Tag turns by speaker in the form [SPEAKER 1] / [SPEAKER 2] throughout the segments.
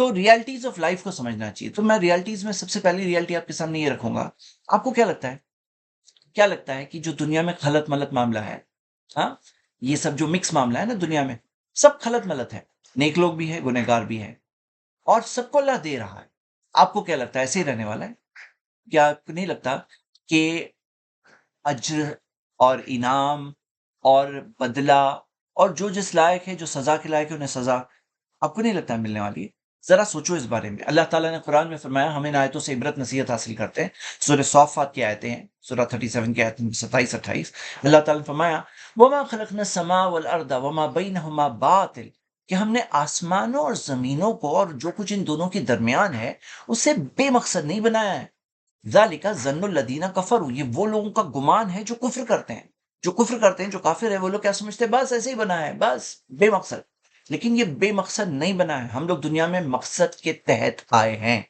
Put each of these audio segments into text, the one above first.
[SPEAKER 1] تو realities of life کو سمجھنا چاہیے. تو میں ریالٹیز میں سب سے پہلی ریالٹی آپ کے سامنے یہ رکھوں گا. آپ کو کیا لگتا ہے کہ جو دنیا میں خلط ملط معاملہ ہے، ہاں، یہ سب جو مکس معاملہ ہے نا دنیا میں، سب خلط ملط ہے. نیک لوگ بھی ہے، گنہگار بھی ہے، اور سب کو اللہ دے رہا ہے. آپ کو کیا لگتا ہے ایسے ہی رہنے والا ہے؟ کیا آپ کو نہیں لگتا کہ اجر اور انعام اور بدلہ اور جو جس لائق ہے، جو سزا کے لائق ہے، انہیں سزا آپ کو نہیں لگتا ہے ملنے والی ہے؟ ذرا سوچو اس بارے میں. اللہ تعالیٰ نے قرآن میں فرمایا ہم ان آیتوں سے عبرت نصیحت حاصل کرتے ہیں. سورہ صافات کی آیتیں ہیں، سورہ 37 کی آیت 27-28. اللہ تعالیٰ نے فرمایا وَمَا خَلَقْنَا السَّمَاءَ وَالْأَرْضَ وَمَا بَيْنَهُمَا بَاطِلٌ، کہ ہم نے آسمانوں اور زمینوں کو اور جو کچھ ان دونوں کے درمیان ہے اسے بے مقصد نہیں بنایا ہے. ذالک ظن الذین کفروا، یہ وہ لوگوں کا گمان ہے جو کفر کرتے ہیں. جو کافر ہے وہ لوگ کیا سمجھتے ہیں؟ بس ایسے ہی بنا ہے، بس بے مقصد. لیکن یہ بے مقصد نہیں بنا ہے. ہم لوگ دنیا میں مقصد کے تحت آئے ہیں،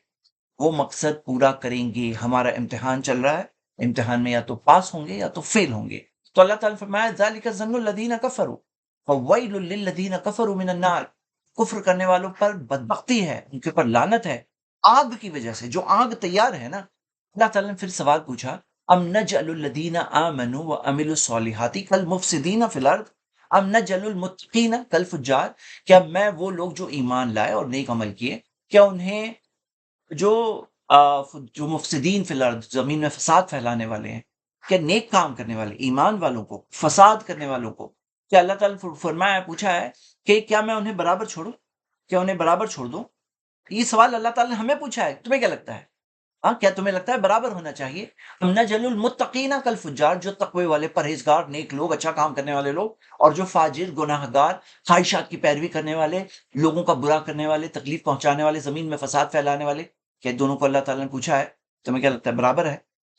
[SPEAKER 1] وہ مقصد پورا کریں گے. ہمارا امتحان چل رہا ہے، امتحان میں یا تو پاس ہوں گے یا تو فیل ہوں گے. تو اللہ تعالیٰ نے فرمایا ذالک ظن الذین کفروا فویل للذین کفروا من النار، کفر کرنے والوں پر بدبختی ہے، ان کے اوپر لعنت ہے آگ کی وجہ سے. جو آگ تیار ہے نا، اللہ تعالیٰ نے پھر سوال پوچھا ام نجعل الذین آمنوا وعملوا الصالحات کالمفسدین فی الارض ام نجعل المتقین کالفجار، کیا میں وہ لوگ جو ایمان لائے اور نیک عمل کیے، کیا انہیں جو جو مفسدین فی الارض، زمین میں فساد پھیلانے والے ہیں، کیا نیک کام کرنے والے ایمان والوں کو فساد کرنے والوں کو، کیا اللہ تعالیٰ نے فرمایا پوچھا ہے کہ کیا میں انہیں برابر چھوڑوں، کیا انہیں برابر چھوڑ دوں؟ یہ سوال اللہ تعالیٰ نے ہمیں پوچھا ہے. تمہیں کیا لگتا ہے؟ ہاں، کیا تمہیں لگتا ہے برابر ہونا چاہیے؟ ہم نجعل المتقین کالفجار، جو تقوی والے، پرہیزگار، نیک لوگ، اچھا کام کرنے والے لوگ، اور جو فاجر، گناہ گار، خواہشات کی پیروی کرنے والے، لوگوں کا برا کرنے والے، تکلیف پہنچانے والے، زمین میں فساد پھیلانے والے، کیا دونوں کو اللہ تعالیٰ نے پوچھا ہے؟ تمہیں کیا لگتا ہے برابر ہے؟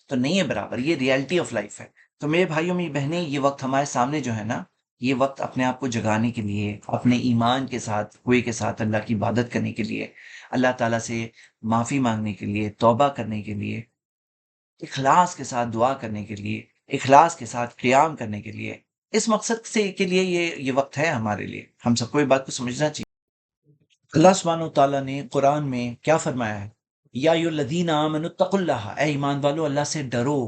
[SPEAKER 1] تو نہیں ہے برابر. یہ ریالٹی آف لائف ہے. تو میرے بھائیوں میری بہنیں، یہ وقت ہمارے سامنے جو ہے نا، یہ وقت اپنے آپ کو جگانے کے لیے، اپنے ایمان کے ساتھ، تقوی کے ساتھ اللہ کی عبادت کرنے کے لیے، اللہ تعالیٰ سے معافی مانگنے کے لیے، توبہ کرنے کے لیے، اخلاص کے ساتھ دعا کرنے کے لیے، اخلاص کے ساتھ قیام کرنے کے لیے، اس مقصد سے کے لیے یہ وقت ہے ہمارے لیے. ہم سب کو یہ بات کو سمجھنا چاہیے. اللہ سبحانہ و تعالیٰ نے قرآن میں کیا فرمایا ہے؟ یا ایھا الذین آمنوا اتقوا اللہ، اے ایمان والو اللہ سے ڈرو.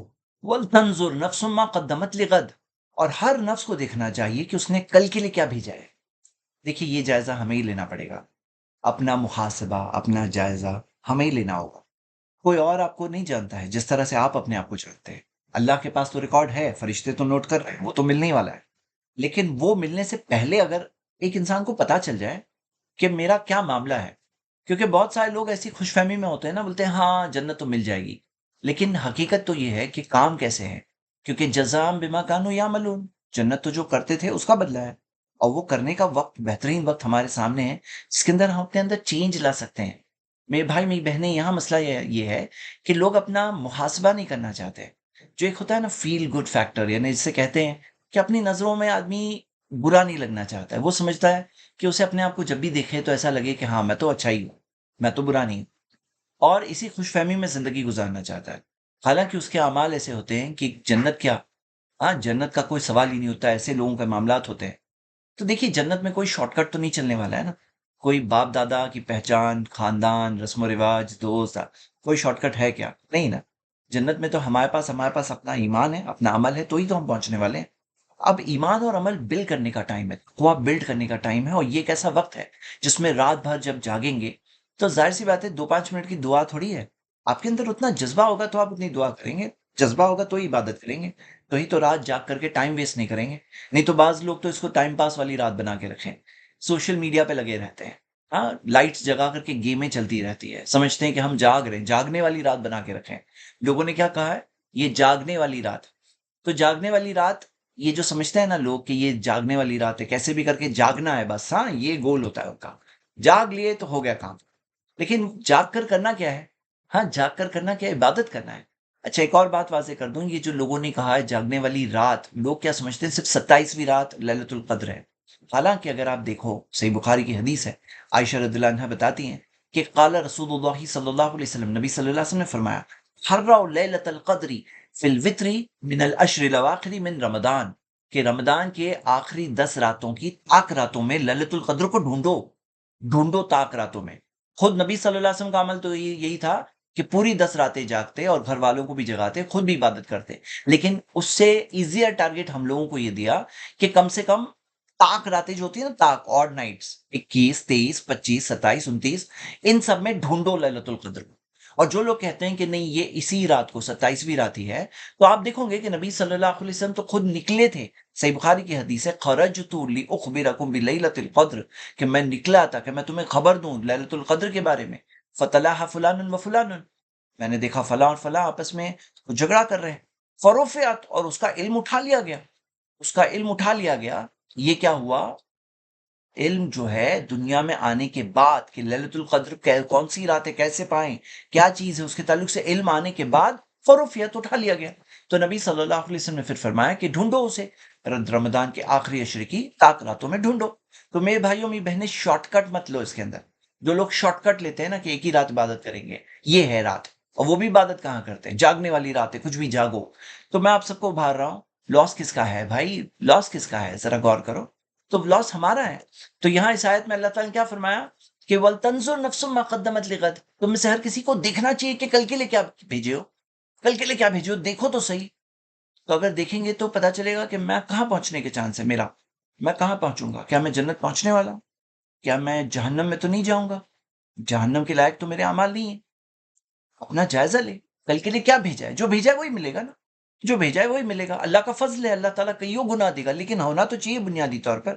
[SPEAKER 1] ولتنظر نفس ما قدمت لغد، اور ہر نفس کو دیکھنا چاہیے کہ اس نے کل کے لیے کیا بھیجا ہے. دیکھیے یہ جائزہ ہمیں ہی لینا پڑے گا. اپنا محاسبہ، اپنا جائزہ ہمیں ہی لینا ہوگا. کوئی اور آپ کو نہیں جانتا ہے جس طرح سے آپ اپنے آپ کو جانتے ہیں. اللہ کے پاس تو ریکارڈ ہے، فرشتے تو نوٹ کر رہے ہیں، وہ تو ملنے ہی والا ہے. لیکن وہ ملنے سے پہلے اگر ایک انسان کو پتا چل جائے کہ میرا کیا معاملہ ہے، کیونکہ بہت سارے لوگ ایسی خوش فہمی میں ہوتے ہیں نا، بولتے ہیں ہاں جنت تو مل جائے گی، لیکن حقیقت تو یہ ہے کہ کام کیسے ہے. کیونکہ جزاء بما کانوا یعملون، جنت تو جو کرتے تھے اس کا بدلہ ہے. اور وہ کرنے کا وقت، بہترین وقت ہمارے سامنے ہے جس کے اندر ہم اپنے اندر چینج لا سکتے ہیں. میرے بھائی میری بہنیں، یہاں مسئلہ یہ ہے کہ لوگ اپنا محاسبہ نہیں کرنا چاہتے. جو ایک ہوتا ہے نا فیل گڈ فیکٹر، یعنی جسے کہتے ہیں کہ اپنی نظروں میں آدمی برا نہیں لگنا چاہتا ہے. وہ سمجھتا ہے کہ اسے اپنے آپ کو جب بھی دیکھے تو ایسا لگے کہ ہاں میں تو اچھا ہی ہوں، میں تو برا نہیں ہوں، اور اسی خوش فہمی میں زندگی گزارنا چاہتا ہے. حالانکہ اس کے اعمال ایسے ہوتے ہیں کہ جنت کیا، ہاں جنت کا کوئی سوال ہی نہیں ہوتا. ایسے لوگوں کے معاملات ہوتے ہیں. تو دیکھیے جنت میں کوئی شارٹ کٹ تو نہیں چلنے والا ہے نا. کوئی باپ دادا کی پہچان، خاندان، رسم و رواج، دوست، کوئی شارٹ کٹ ہے کیا؟ نہیں نا. جنت میں تو ہمارے پاس اپنا ایمان ہے، اپنا عمل ہے، تو ہی تو ہم پہنچنے والے ہیں. اب ایمان اور عمل بلڈ کرنے کا ٹائم ہے، تقویٰ بلڈ کرنے کا ٹائم ہے. اور یہ ایک ایسا وقت ہے جس میں رات بھر جب جاگیں گے تو ظاہر سی بات ہے 2-5 منٹ کی دعا تھوڑی ہے. آپ کے اندر اتنا جذبہ ہوگا تو آپ اتنی دعا کریں گے، جذبہ ہوگا تو ہی عبادت کریں گے، تو ہی تو رات جاگ کر کے ٹائم ویسٹ نہیں کریں گے. نہیں تو بعض لوگ تو اس کو ٹائم پاس والی رات بنا کے رکھیں، سوشل میڈیا پہ لگے رہتے ہیں. ہاں، لائٹس جگا کر کے گیمیں چلتی رہتی ہے، سمجھتے ہیں کہ ہم جاگ رہے ہیں. جاگنے والی رات بنا کے رکھیں. لوگوں نے کیا کہا ہے؟ یہ جاگنے والی رات. تو جاگنے والی رات، یہ جو سمجھتے ہیں نا لوگ کہ یہ جاگنے والی رات ہے، کیسے بھی کر کے جاگنا ہے بس، ہاں یہ گول ہوتا ہے ان کا. جاگ لیے تو ہو گیا کام. لیکن جاگ کر کرنا کیا ہے؟ ہاں جاگ کر کرنا کیا ہے؟ عبادت کرنا ہے. اچھا ایک اور بات واضح کر دوں، یہ جو لوگوں نے کہا ہے جاگنے والی رات، لوگ کیا سمجھتے ہیں صرف 27ویں رات للیت القدر ہے. حالانکہ اگر آپ دیکھو صحیح بخاری کی حدیث ہے، عائشہ رضی اللہ عنہا بتاتی ہیں کہ قال رسول اللہ صلی اللہ علیہ وسلم، نبی صلی اللہ علیہ وسلم نے فرمایا حروا لیلۃ القدر فی الوتر من العشر الاواخر من رمضان، کہ رمضان کے آخری 10 راتوں کی تاک راتوں میں للت القدر کو ڈھونڈو. ڈھونڈو تاک راتوں میں. خود نبی صلی اللہ علیہ وسلم کا عمل تو یہی تھا کہ پوری 10 راتیں جاگتے اور گھر والوں کو بھی جگاتے، خود بھی عبادت کرتے، لیکن اس سے ایزیئر ٹارگیٹ ہم لوگوں کو یہ دیا کہ کم سے کم طاق راتیں جو ہوتی ہیں نا، طاق آڈ نائٹس، 21 23 25 27 29، ان سب میں ڈھونڈو لیلۃ القدر کو۔ اور جو لوگ کہتے ہیں کہ نہیں یہ اسی رات کو 27ویں رات ہی ہے، تو آپ دیکھو گے کہ نبی صلی اللہ علیہ وسلم تو خود نکلے تھے، صحیح بخاری کی حدیث ہے، خرجت لاخبرکم بلیلۃ القدر، کہ میں نکلا تھا کہ میں تمہیں خبر دوں لیلۃ القدر کے بارے میں، فتلاح فلان و فلان، میں نے دیکھا فلاں اور فلاں آپس میں جھگڑا کر رہے ہیں، فرفعت، اور اس کا علم اٹھا لیا گیا، اس کا علم اٹھا لیا گیا۔ یہ کیا ہوا؟ علم جو ہے دنیا میں آنے کے بعد کہ للت القدر کون سی رات ہے، کیسے پائیں، کیا چیز ہے، اس کے تعلق سے علم آنے کے بعد فروفیت اٹھا لیا گیا۔ تو نبی صلی اللہ علیہ وسلم نے پھر فرمایا کہ ڈھونڈو اسے، رمضان کے آخری عشرے کی طاق راتوں میں ڈھونڈو۔ تو میرے بھائیوں میری بہنیں، شارٹ کٹ مت لو اس کے اندر۔ جو لوگ شارٹ کٹ لیتے ہیں نا کہ ایک ہی رات عبادت کریں گے، یہ ہے رات، اور وہ بھی عبادت کہاں کرتے ہیں، جاگنے والی رات ہے، کچھ بھی جاگو۔ تو میں آپ سب کو ابھار رہا ہوں، لاس کس کا ہے بھائی؟ لاس کس کا ہے؟ ذرا غور کرو، تو لاس ہمارا ہے۔ تو یہاں اس آیت میں اللہ تعالیٰ نے کیا فرمایا کہ وَلْتَنْظُرْ نَفْسٌ مَا قَدَّمَتْ لِغَدٍ، تم میں سے ہر کسی کو دیکھنا چاہیے کہ کل کے لیے کیا بھیجے ہو، کل کے لیے کیا بھیجے ہو، دیکھو تو صحیح۔ تو اگر دیکھیں گے تو پتا چلے گا کہ میں کہاں پہنچنے کے چانس ہے میرا، میں کہاں پہنچوں گا، کیا میں جنت پہنچنے والا ہوں، کیا میں جہنم میں تو نہیں جاؤں گا، جہنم کے لائق تو میرے اعمال نہیں ہیں۔ اپنا جائزہ لے، کل کے لیے کیا بھیجا ہے، جو بھیجا ہے وہی ملے گا نا، جو بھیجا ہے وہی ملے گا۔ اللہ کا فضل ہے، اللہ تعالیٰ کئیوں گناہ دے گا، لیکن ہونا تو چاہیے، بنیادی طور پر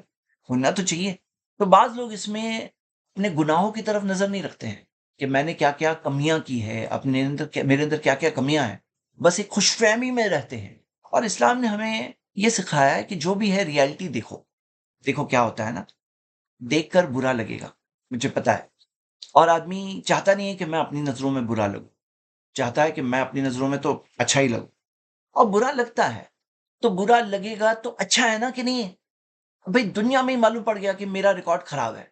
[SPEAKER 1] ہونا تو چاہیے۔ تو بعض لوگ اس میں اپنے گناہوں کی طرف نظر نہیں رکھتے ہیں کہ میں نے کیا کیا کمیاں کی ہے اپنے اندر، میرے اندر کیا کیا کمیاں ہیں، بس ایک خوش فہمی میں رہتے ہیں۔ اور اسلام نے ہمیں یہ سکھایا ہے کہ جو بھی ہے ریالٹی دیکھو، دیکھو کیا ہوتا ہے نا، دیکھ کر برا لگے گا، مجھے پتا ہے، اور آدمی چاہتا نہیں ہے کہ میں اپنی نظروں میں برا لگوں، چاہتا ہے کہ میں اپنی نظروں میں تو اچھا ہی لگوں، اور برا لگتا ہے تو برا لگے گا تو اچھا ہے نا کہ نہیں ہے؟ بھئی دنیا میں ہی معلوم پڑ گیا کہ میرا ریکارڈ خراب ہے،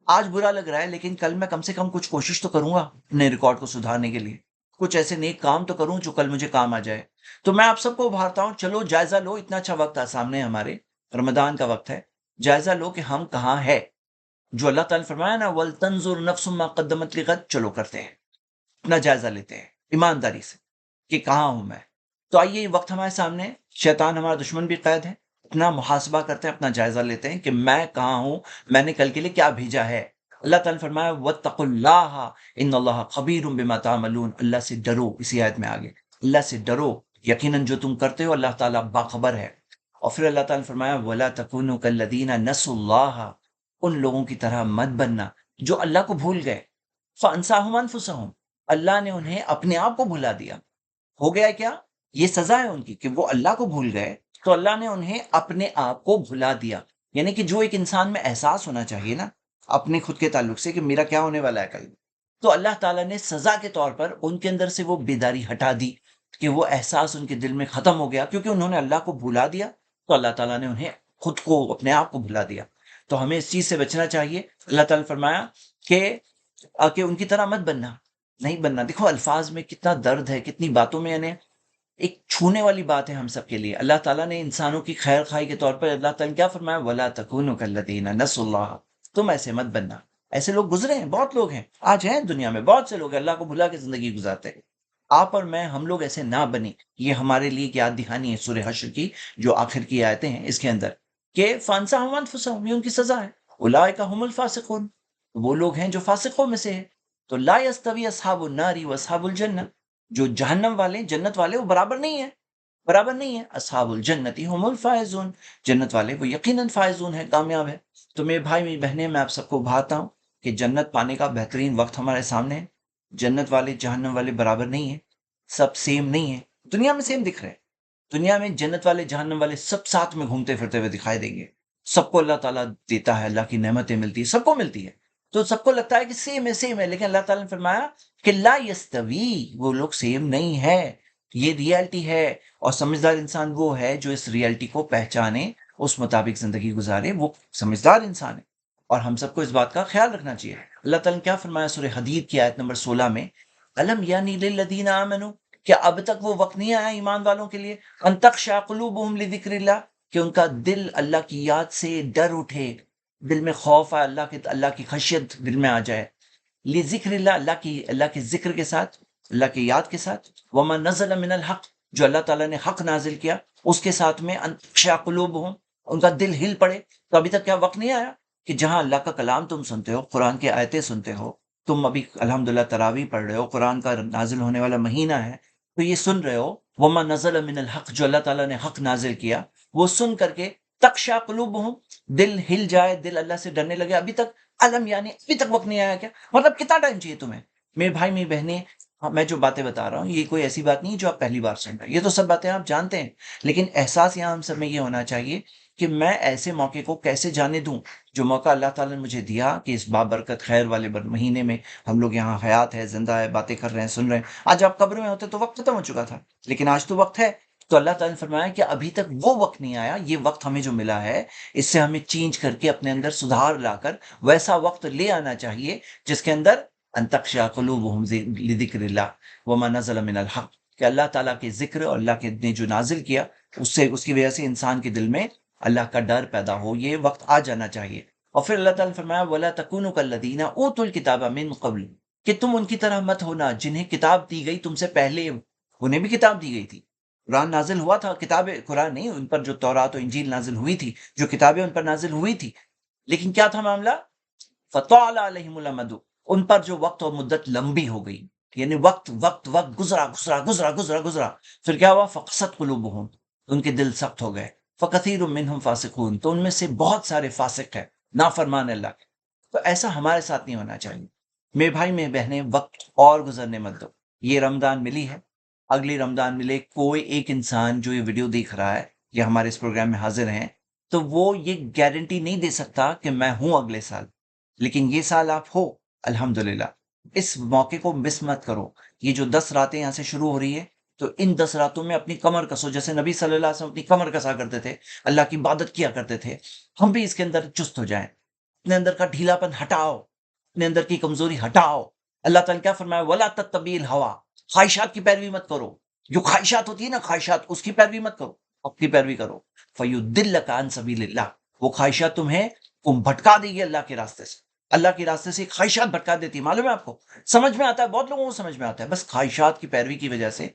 [SPEAKER 1] آج برا لگ رہا ہے لیکن کل میں کم سے کم کچھ کوشش تو کروں گا اپنے ریکارڈ کو سدھارنے کے لیے، کچھ ایسے نیک کام تو کروں جو کل مجھے کام آ جائے۔ تو میں آپ سب کو ابھارتا ہوں، چلو جائزہ لو، اتنا اچھا وقت ہے سامنے ہمارے، رمضان کا وقت ہے، جائزہ لو کہ ہم کہاں ہے، جو اللہ تعالیٰ نے فرمایا نا وَلْتَنْظُرْ نَفْسٌ مَا قَدَّمَتْ لِغَدٍ، چلو کرتے ہیں، اپنا جائزہ لیتے ہیں ایمانداری سے کہ کہاں ہوں میں۔ تو آئیے، یہ وقت ہمارے سامنے ہے، شیطان ہمارا دشمن بھی قید ہے، اپنا محاسبہ کرتے ہیں، اپنا جائزہ لیتے ہیں کہ میں کہاں ہوں، میں نے کل کے لیے کیا بھیجا ہے۔ اللہ تعالیٰ نے فرمایا وَاتَّقُوا اللَّهَ إِنَّ اللَّهَ خَبِيرٌ بِمَا تَعْمَلُونَ، اللہ سے ڈرو، اسی آیت میں آگے اللہ سے ڈرو، یقیناً جو تم کرتے ہو اللہ تعالیٰ باخبر ہے۔ اور پھر اللہ تعالیٰ نے فرمایا وَلَا تَكُونُوا كَالَّذِينَ نَسُوا اللَّهَ، ان لوگوں کی طرح مت بننا جو اللہ کو بھول گئے، فَأَنسَاهُمْ أَنفُسَهُمْ، اللہ نے انہیں اپنے آپ کو بھلا دیا۔ ہو گیا کیا؟ یہ سزا ہے ان کی کہ وہ اللہ کو بھول گئے، تو اللہ نے انہیں اپنے آپ کو بھلا دیا۔ یعنی کہ جو ایک انسان میں احساس ہونا چاہیے نا اپنے خود کے تعلق سے کہ میرا کیا ہونے والا ہے کل، تو اللہ تعالیٰ نے سزا کے طور پر ان کے اندر سے وہ بیداری ہٹا دی، کہ وہ احساس ان کے دل میں ختم ہو گیا، کیونکہ انہوں نے اللہ کو بھلا دیا، تو اللہ تعالیٰ نے انہیں خود کو، اپنے آپ کو بھلا دیا۔ تو ہمیں اس چیز سے بچنا چاہیے۔ اللہ تعالیٰ نے فرمایا کہ ان کی طرح مت بننا، نہیں بننا۔ دیکھو الفاظ میں کتنا درد ہے، کتنی باتوں میں، یعنی ایک چھونے والی بات ہے ہم سب کے لیے۔ اللہ تعالیٰ نے انسانوں کی خیر خواہی کے طور پر اللہ تعالیٰ نے کیا فرمایا وَلَا تَكُونُوا كَالَّذِينَ نَسُوا اللَّهَ، تم ایسے مت بننا۔ ایسے لوگ گزرے ہیں، بہت لوگ ہیں، آج ہیں دنیا میں بہت سے لوگ ہیں اللہ کو بھلا کے زندگی گزارتے ہیں۔ آپ اور میں، ہم لوگ ایسے نہ بنیں۔ یہ ہمارے لیے ایک یاد دہانی ہے سورہ حشر کی، جو آخر کی آیتیں ہیں اس کے اندر، کہ فَأَنسَاهُمْ أَنفُسَهُمْ، یہ ان کی سزا ہے، أُولَٰئِكَ هُمُ الْفَاسِقُونَ، وہ لوگ ہیں جو فاسقوں میں سے ہیں۔ تو لا يستوي اصحاب النار واصحاب الجنہ، جو جہنم والے جنت والے وہ برابر نہیں ہیں، برابر نہیں ہے۔ اصحاب الجنتی هم الفائزون، جنت والے وہ یقیناً فائزون ہیں، کامیاب ہے۔ تو میرے بھائی میری بہنیں، میں آپ سب کو بھاتا ہوں کہ جنت پانے کا بہترین وقت ہمارے سامنے ہے۔ جنت والے جہنم والے برابر نہیں ہیں، سب سیم نہیں ہیں، دنیا میں سیم دکھ رہے ہیں، دنیا میں جنت والے جہنم والے سب ساتھ میں گھومتے پھرتے ہوئے دکھائی دیں گے، سب کو اللہ تعالیٰ دیتا ہے، اللہ کی نعمتیں ملتی ہے، سب کو ملتی ہے، تو سب کو لگتا ہے کہ سیم ہے سیم ہے، لیکن اللہ تعالیٰ نے فرمایا کہ لا یستوی، وہ لوگ سیم نہیں ہے، یہ ریالٹی ہے۔ اور سمجھدار انسان وہ ہے جو اس ریالٹی کو پہچانے، اس مطابق زندگی گزارے، وہ سمجھدار انسان ہے۔ اور ہم سب کو اس بات کا خیال رکھنا چاہیے۔ اللہ تعالیٰ نے کیا فرمایا سورہ حدید کی آیت نمبر 16 میں، الم یعنی للذین آمنوا، کیا اب تک وہ وقت نہیں آیا ایمان والوں کے لیے، ان تخشع قلوبہم لذکر اللہ، کہ ان کا دل اللہ کی یاد سے ڈر اٹھے، دل میں خوف آئے، اللہ کی خشیت دل میں آ جائے۔ لذکر اللہ، اللہ کے ذکر کے ساتھ، اللہ کی یاد کے ساتھ، وما نزل من الحق، جو اللہ تعالیٰ نے حق نازل کیا اس کے ساتھ میں، ان تخشع قلوبہم، ان کا دل ہل پڑے۔ تو ابھی تک کیا وقت نہیں آیا کہ جہاں اللہ کا کلام تم سنتے ہو، قرآن کی آیتیں سنتے ہو، تم ابھی الحمدللہ تراویح پڑھ رہے ہو، قرآن کا نازل ہونے والا مہینہ ہے، تو یہ سن رہے ہو وما نزل من الحق، جو اللہ تعالیٰ نے حق نازل کیا، وہ سن کر کے تخشع قلوبہم، دل ہل جائے، دل اللہ سے ڈرنے لگے، ابھی تک علم یعنی ابھی تک وقت نہیں آیا کیا؟ مطلب کتنا ٹائم چاہیے تمہیں؟ میرے بھائی میری بہنیں، میں جو باتیں بتا رہا ہوں یہ کوئی ایسی بات نہیں ہے جو آپ پہلی بار سن رہے ہیں، یہ تو سب باتیں آپ جانتے ہیں، لیکن احساس یہاں ہم سب میں یہ ہونا چاہیے کہ میں ایسے موقع کو کیسے جانے دوں، جو موقع اللہ تعالیٰ نے مجھے دیا کہ اس بابرکت خیر والے مہینے میں ہم لوگ یہاں حیات ہے، زندہ ہے، باتیں کر رہے ہیں، سن رہے ہیں۔ آج آپ قبر میں ہوتے تو وقت ختم ہو چکا تھا، لیکن آج تو وقت ہے۔ تو اللہ تعالیٰ نے فرمایا کہ ابھی تک وہ وقت نہیں آیا، یہ وقت ہمیں جو ملا ہے اس سے ہمیں چینج کر کے اپنے اندر سدھار لا کر ویسا وقت لے آنا چاہیے جس کے اندر ان تخشع قلوبہم لذکر اللہ وما نزل من الحق، کہ اللہ تعالیٰ کے ذکر اور اللہ کے نے جو نازل کیا اس کی وجہ سے انسان کے دل میں اللہ کا ڈر پیدا ہو، یہ وقت آ جانا چاہیے۔ اور پھر اللہ تعالیٰ نے فرمایا وَلَا تَكُونُوا كَالَّذِينَ أُوتُوا الْكِتَابَ مِن قَبْلُ، کہ تم ان کی طرح مت ہونا جنہیں کتاب دی گئی تم سے پہلے، انہیں بھی کتاب دی گئی تھی، قرآن نازل ہوا تھا، کتاب قرآن نہیں، ان پر جو تورات و انجیل نازل ہوئی تھی، جو کتابیں ان پر نازل ہوئی تھی، لیکن کیا تھا معاملہ؟ فَطَالَ عَلَيْهِمُ الْأَمَدُ، ان پر جو وقت اور مدت لمبی ہو گئی، یعنی وقت گزرا، پھر کیا ہوا؟ فَقَسَتْ قُلُوبُهُمْ، ان کے دل سخت ہو گئے، فَكَثِيرٌ مِّنْهُمْ فَاسِقُونَ، تو ان میں سے بہت سارے فاسق ہیں، نافرمان اللہ کے۔ تو ایسا ہمارے ساتھ نہیں ہونا چاہیے۔ میرے بھائی میرے بہنیں، وقت اور گزرنے مت دو، یہ رمضان ملی ہے، اگلی رمضان ملے، کوئی ایک انسان جو یہ ویڈیو دیکھ رہا ہے یا ہمارے اس پروگرام میں حاضر ہیں، تو وہ یہ گارنٹی نہیں دے سکتا کہ میں ہوں اگلے سال، لیکن یہ سال آپ ہو الحمدللہ۔ اس موقع کو مس مت کرو۔ یہ جو 10 راتیں یہاں سے شروع ہو رہی ہے، تو ان 10 راتوں میں اپنی کمر کسو، جیسے نبی صلی اللہ علیہ وسلم اپنی کمر کسا کرتے تھے، اللہ کی عبادت کیا کرتے تھے، ہم بھی اس کے اندر چست ہو جائیں، اپنے اندر کا ڈھیلا پن ہٹاؤ، اپنے اندر کی کمزوری ہٹاؤ۔ اللہ تعالیٰ نے کیا فرمایا؟ وَلَا تَتَّبِعِ الْهَوَىٰ، خواہشات کی پیروی مت کرو، جو خواہشات ہوتی ہے نا، خواہشات، اس کی پیروی مت کرو، اپنی پیروی کرو۔ فَيُضِلَّكَ عَن سَبِيلِ اللَّهِ، وہ خواہشات تمہیں بھٹکا دے گی اللہ کے راستے سے، اللہ کے راستے سے خواہشات بھٹکا دیتی ہے، معلوم ہے آپ کو؟ سمجھ میں آتا ہے، بہت لوگوں کو سمجھ میں آتا ہے، بس خواہشات کی پیروی کی وجہ سے